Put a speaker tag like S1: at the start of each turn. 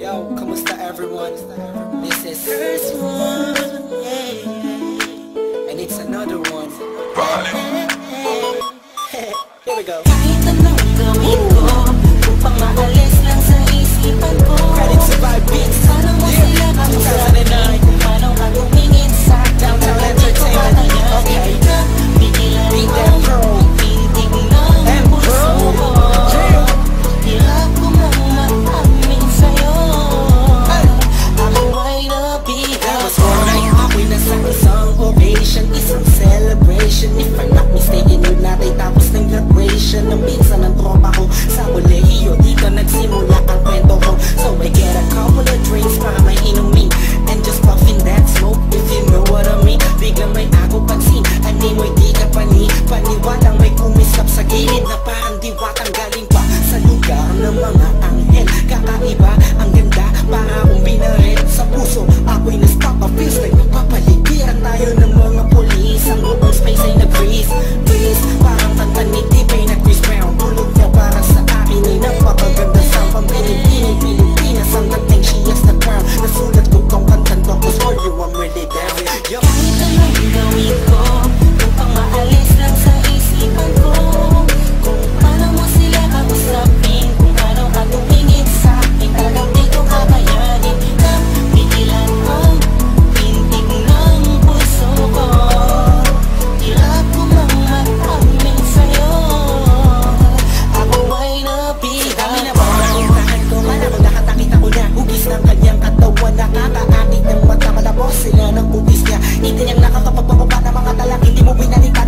S1: Yo, kamusta everyone? This is first one, and it's another one. Here we go.
S2: Kahit anong gawin ko, upang maalis lang sa isipan ko.
S1: Credit to Vibe Beats.
S2: Paano mo sila kamusabi kung paano ka tumingin sa
S1: Downtown Entertainment. Okay.
S2: Bigilan
S1: Beat
S2: mo,
S1: that bro.
S2: pintig ng puso ko. Hirap ko mang maamin sa'yo, ako ay nabigat.
S1: That was alright. Ako'y nasa isang occasion, isang celebration. If I'm not mistaken, yun natin tapos ng graduation ng pinsan ng tropa ko sa kolehiyo. Dito nagsimula ang kwento ko. So I get a couple of drinks para may inumin and just puffin' that smoke, if you know what I mean. Biglang may ako pansin, animoy di ka paniwalang may kumislap sa gilid na parang diwatang galing pa sa lugar ng mga anghel. Kakaiba, ang ganda, para akong binaret sa puso. Ako'y na-stop, feels like napapaligiran tayo ng mga polis. Ang buong space ay nag-freeze, parang kanta ni T-Pain na Chris Brown. Tulog niya para sa akin ay napakaganda sa Pilipinas. Ang dating she has the crown. Nasulat ko tong kantan to, cause for you I'm really down. Yo.
S2: Kahit anong gawin ko, upang maalis lang sa isipan ko. Kung paano mo sila kausapin, kung paano ka tumingin sa akin, talagang di ko kakayanin na pigilan ang pintig ng puso ko. Hirap ko mang maamin sa'yo, ako ay nabigat.
S1: Kami na ba ang tahan ko, malabog nakatakita ko na hugis ng kanyang katawan. Nakakaakit ng mata, malabos sila ng bugis niya. Hindi niyang nakakapagpapaba ng mga talak, hindi mo binalik.